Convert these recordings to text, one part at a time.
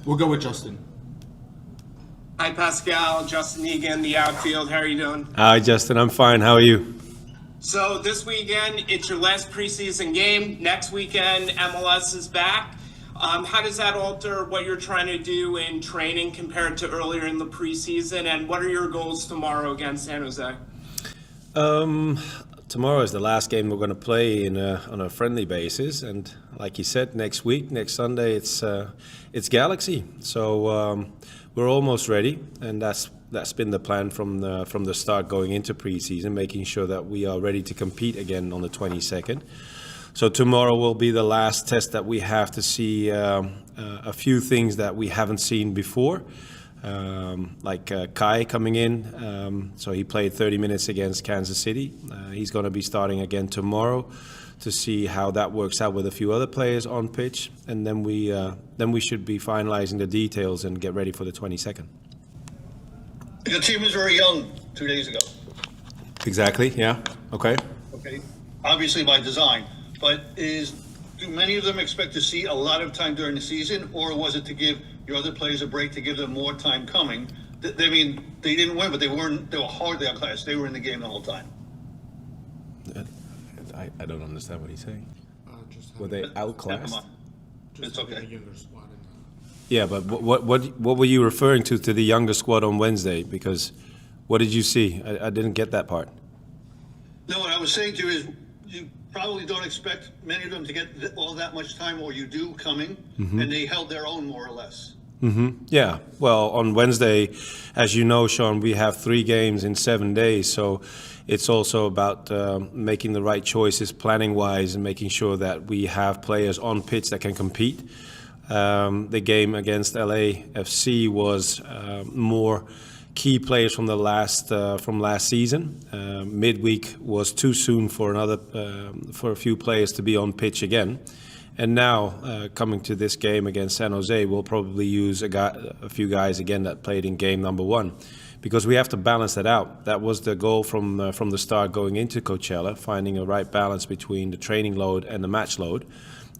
We'll go with Justin. Hi, Pascal. Justin Egan, the outfield. How are you doing? Hi, Justin. I'm fine. How are you? So this weekend, it's your last preseason game. Next weekend, MLS is back. How does that alter what you're trying to do in training compared to earlier in the preseason? And what are your goals tomorrow against San Jose? Tomorrow is the last game we're going to play on a friendly basis, and like you said, next week, next Sunday, it's Galaxy. So we're almost ready, and that's been the plan from the start going into preseason, making sure that we are ready to compete again on the 22nd. So tomorrow will be the last test that we have to see a few things that we haven't seen before. Like Kai coming in, so he played 30 minutes against Kansas City. He's going to be starting again tomorrow to see how that works out with a few other players on pitch, and then we should be finalizing the details and get ready for the 22nd. The team was very young 2 days ago. Exactly. Yeah. Okay. Okay. Obviously by design, but do many of them expect to see a lot of time during the season, or was it to give your other players a break to give them more time coming? I mean, they didn't win, but they were hardly outclassed. They were in the game the whole time. I don't understand what he's saying. Were they outclassed? It's okay. Yeah, but what were you referring to the younger squad on Wednesday? Because what did you see? I didn't get that part. No, what I was saying to you is you probably don't expect many of them to get all that much time, or you do coming, and they held their own more or less. Yeah, well, on Wednesday, as you know, Sean, we have 3 games in 7 days, so it's also about making the right choices planning-wise and making sure that we have players on pitch that can compete. The game against LAFC was more key players from last season. Midweek was too soon for a few players to be on pitch again. And now, coming to this game against San Jose, we'll probably use a few guys again that played in game number 1, because we have to balance that out. That was the goal from the start going into Coachella, finding a right balance between the training load and the match load,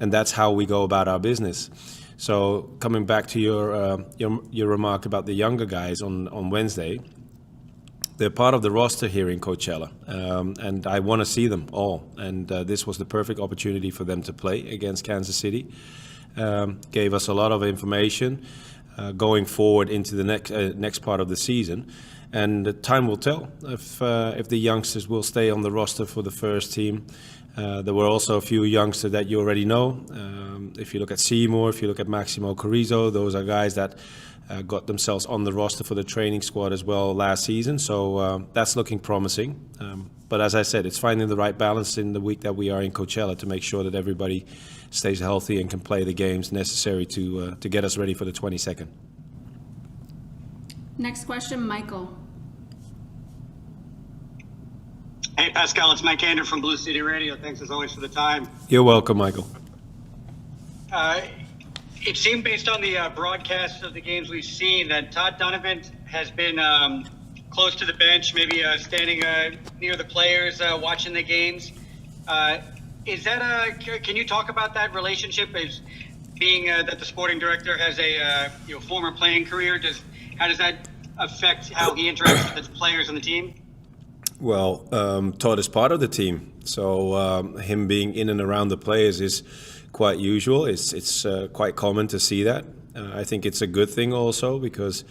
and that's how we go about our business. So coming back to your remark about the younger guys on Wednesday, they're part of the roster here in Coachella, and I want to see them all. And this was the perfect opportunity for them to play against Kansas City. Gave us a lot of information going forward into the next part of the season. And time will tell if the youngsters will stay on the roster for the first team. There were also a few youngsters that you already know. If you look at Seymour, if you look at Maximo Carrizo, those are guys that got themselves on the roster for the training squad as well last season. So that's looking promising. But as I said, it's finding the right balance in the week that we are in Coachella to make sure that everybody stays healthy and can play the games necessary to get us ready for the 22nd. Next question, Michael. Hey, Pascal, it's Mike Ander from Blue City Radio. Thanks, as always, for the time. You're welcome, Michael. It seemed, based on the broadcasts of the games we've seen, that Todd Dunivant has been close to the bench, maybe standing near the players, watching the games. Is that can you talk about that relationship, as being that the sporting director has a former playing career? How does that affect how he interacts with the players and the team? Well, Todd is part of the team, so him being in and around the players is quite usual. It's quite common to see that. I think it's a good thing also, because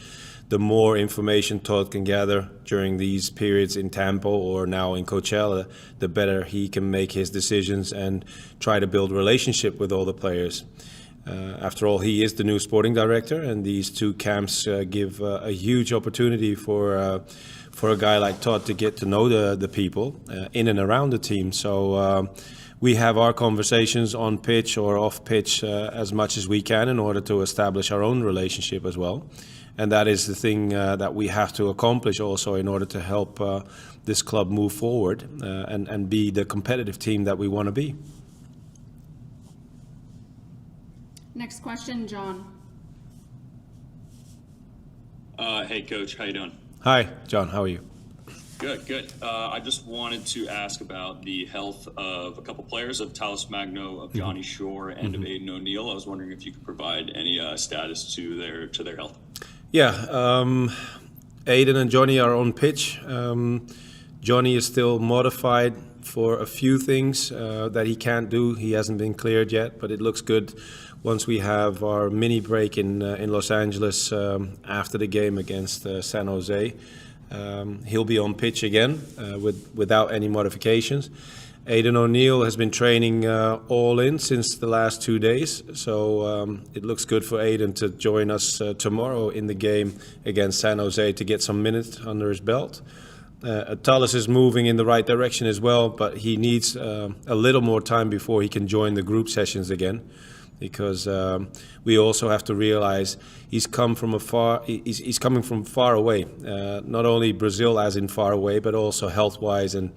the more information Todd can gather during these periods in Tampa or now in Coachella, the better he can make his decisions and try to build a relationship with all the players. After all, he is the new sporting director, and these 2 camps give a huge opportunity for a guy like Todd to get to know the people in and around the team. So we have our conversations on pitch or off pitch as much as we can in order to establish our own relationship as well. And that is the thing that we have to accomplish also in order to help this club move forward and be the competitive team that we want to be. Next question, John. Hey, Coach. How you doing? Hi, John. How are you? Good. I just wanted to ask about the health of a couple players, of Talis Magno, of Jonny Shore, and of Aiden O'Neill. I was wondering if you could provide any status to their health. Yeah, Aiden and Jonny are on pitch. Jonny is still modified for a few things that he can't do. He hasn't been cleared yet, but it looks good once we have our mini break in Los Angeles after the game against San Jose. He'll be on pitch again without any modifications. Aiden O'Neill has been training all in since the last 2 days, so it looks good for Aiden to join us tomorrow in the game against San Jose to get some minutes under his belt. Talis is moving in the right direction as well, but he needs a little more time before he can join the group sessions again, because we also have to realize he's coming from far away, not only Brazil as in far away, but also health-wise and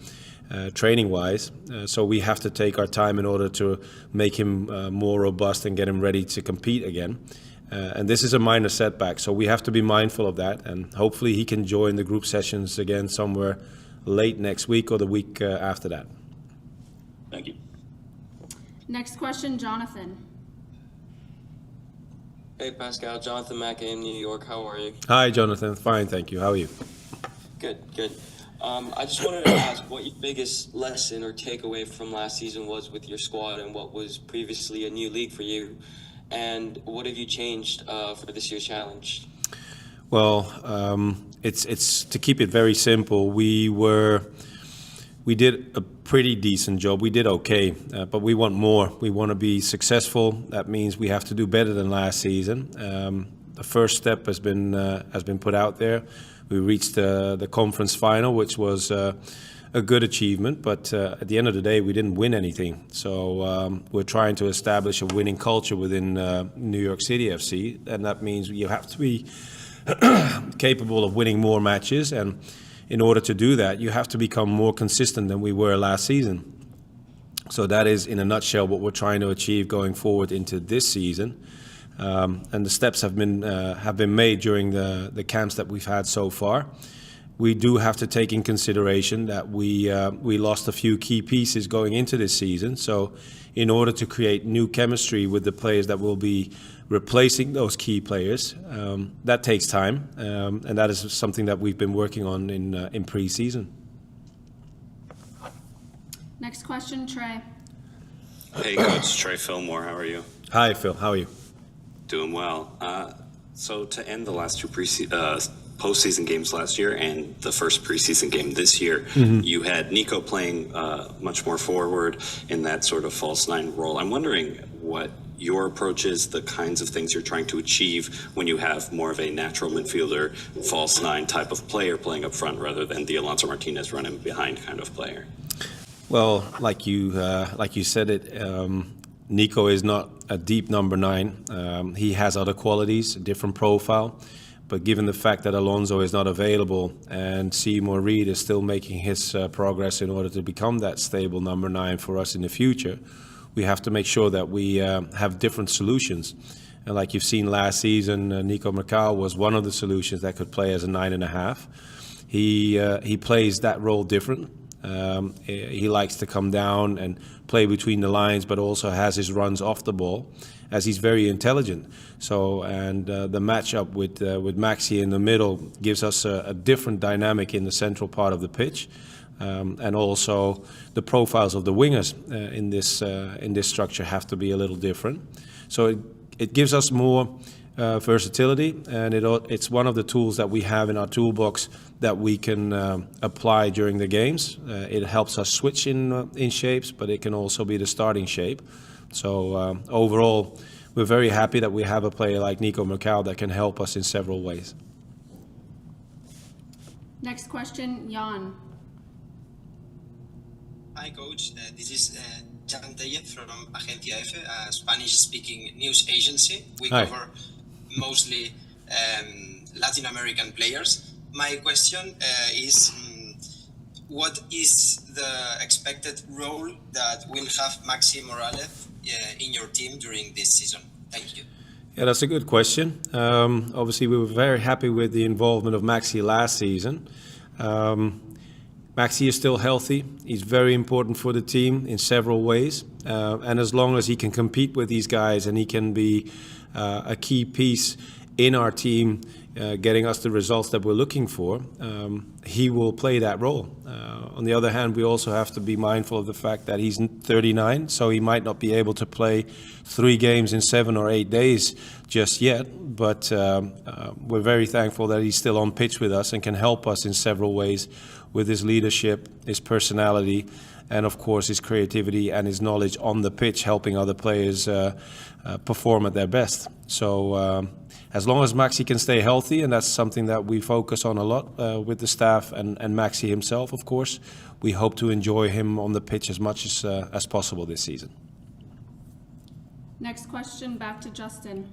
training-wise. So we have to take our time in order to make him more robust and get him ready to compete again. And this is a minor setback, so we have to be mindful of that. And hopefully he can join the group sessions again somewhere late next week or the week after that. Thank you. Next question, Jonathan. Hey Pascal, Jonathan Mackey in New York. How are you? Hi, Jonathan. Fine, thank you. How are you? Good. I just wanted to ask what your biggest lesson or takeaway from last season was with your squad and what was previously a new league for you, and what have you changed for this year's challenge? Well, it's to keep it very simple. We did a pretty decent job. We did okay, but we want more. We want to be successful. That means we have to do better than last season. The first step has been put out there. We reached the conference final, which was a good achievement. But at the end of the day, we didn't win anything. So we're trying to establish a winning culture within New York City FC, and that means you have to be capable of winning more matches. And in order to do that, you have to become more consistent than we were last season. So that is, in a nutshell, what we're trying to achieve going forward into this season. And the steps have been made during the camps that we've had so far. We do have to take in consideration that we lost a few key pieces going into this season. So in order to create new chemistry with the players that will be replacing those key players, that takes time, and that is something that we've been working on in pre-season. Next question, Trey. Hey, Coach Trey Fillmore, how are you? Hi, Phil. How are you? Doing well. So to end the last two postseason games last year and the first preseason game this year, you had Nico playing much more forward in that sort of false nine role. I'm wondering what your approach is, the kinds of things you're trying to achieve when you have more of a natural midfielder, false nine type of player playing up front rather than the Alonso Martinez running behind kind of player. Well, like you said it, Nico is not a deep number 9. He has other qualities, a different profile. But given the fact that Alonso is not available and Seymour Reed is still making his progress in order to become that stable number 9 for us in the future, we have to make sure that we have different solutions. And like you've seen last season, Nico Mercado was one of the solutions that could play as a 9.5. He plays that role different. He likes to come down and play between the lines, but also has his runs off the ball, as he's very intelligent. So, and the matchup with Maxi in the middle gives us a different dynamic in the central part of the pitch, and also the profiles of the wingers in this structure have to be a little different. So it gives us more versatility, and it's one of the tools that we have in our toolbox that we can apply during the games. It helps us switch in shapes, but it can also be the starting shape. So overall, we're very happy that we have a player like Nico Mercado that can help us in several ways. Next question, Jan. Hi, Coach. This is Jonny from Agencia F, a Spanish-speaking news agency. We cover mostly Latin American players. My question is, what is the expected role that will have Maxi Moralez in your team during this season? Thank you. Yeah, that's a good question. Obviously, we were very happy with the involvement of Maxi last season. Maxi is still healthy. He's very important for the team in several ways. And as long as he can compete with these guys and he can be a key piece in our team, getting us the results that we're looking for, he will play that role. On the other hand, we also have to be mindful of the fact that he's 39, so he might not be able to play 3 games in 7 or 8 days just yet. But we're very thankful that he's still on pitch with us and can help us in several ways with his leadership, his personality, and of course his creativity and his knowledge on the pitch, helping other players perform at their best. So as long as Maxi can stay healthy, and that's something that we focus on a lot with the staff and Maxi himself, of course, we hope to enjoy him on the pitch as much as possible this season. Next question, back to Justin.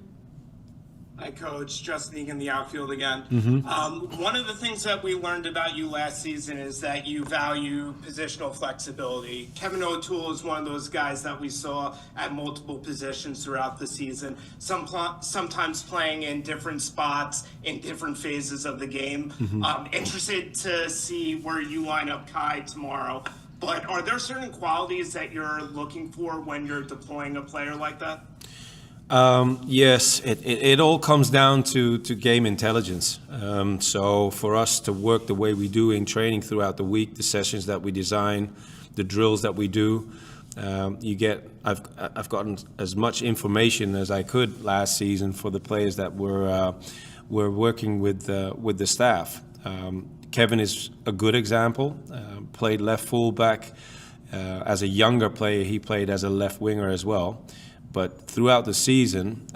Hi, Coach. Justin Egan, the outfield again. Mm-hmm. One of the things that we learned about you last season is that you value positional flexibility. Kevin O'Toole is one of those guys that we saw at multiple positions throughout the season, sometimes playing in different spots in different phases of the game. Interested to see where you line up Kai tomorrow. But are there certain qualities that you're looking for when you're deploying a player like that? Yes, it all comes down to game intelligence. So for us to work the way we do in training throughout the week, the sessions that we design, the drills that we do, I've gotten as much information as I could last season for the players that were working with the staff. Kevin is a good example. Played left fullback. As a younger player, he played as a left winger as well. But throughout the season,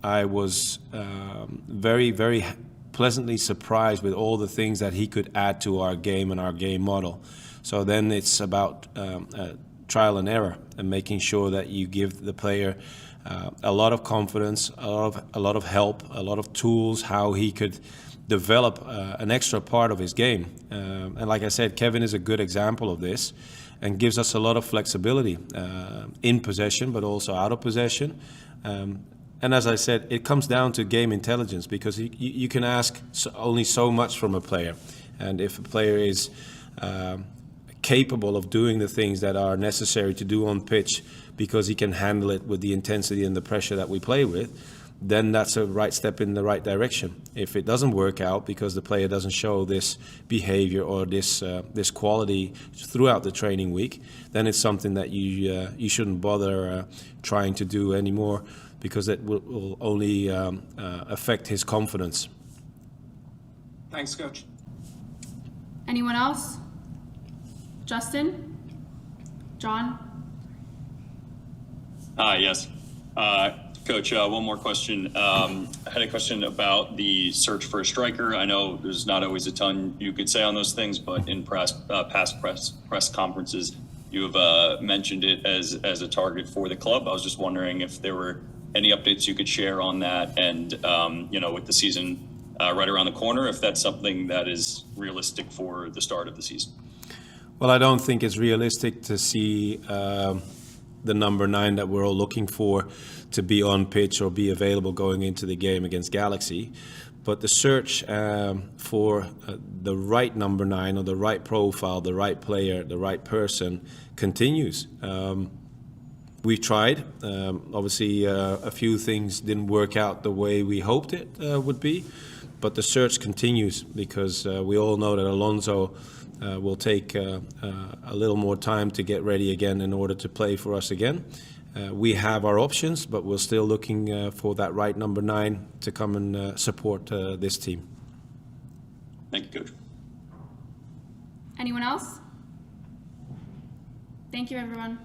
I was very, very pleasantly surprised with all the things that he could add to our game and our game model. So then it's about trial and error and making sure that you give the player a lot of confidence, a lot of help, a lot of tools, how he could develop an extra part of his game. And like I said, Kevin is a good example of this, and gives us a lot of flexibility in possession, but also out of possession. And as I said, it comes down to game intelligence, because you can ask only so much from a player. And if a player is capable of doing the things that are necessary to do on pitch because he can handle it with the intensity and the pressure that we play with, then that's a right step in the right direction. If it doesn't work out because the player doesn't show this behavior or this quality throughout the training week, then it's something that you shouldn't bother trying to do anymore, because it will only affect his confidence. Thanks, Coach. Anyone else? Justin? John? Yes. Coach, one more question. I had a question about the search for a striker. I know there's not always a ton you could say on those things, but in past press conferences, you have mentioned it as a target for the club. I was just wondering if there were any updates you could share on that, and with the season right around the corner, if that's something that is realistic for the start of the season. Well, I don't think it's realistic to see the number 9 that we're all looking for to be on pitch or be available going into the game against Galaxy. But the search for the right number 9, or the right profile, the right player, the right person continues. We've tried. Obviously, a few things didn't work out the way we hoped it would be, but the search continues, because we all know that Alonso will take a little more time to get ready again in order to play for us again. We have our options, but we're still looking for that right number 9 to come and support this team. Thank you, Coach. Anyone else? Thank you, everyone.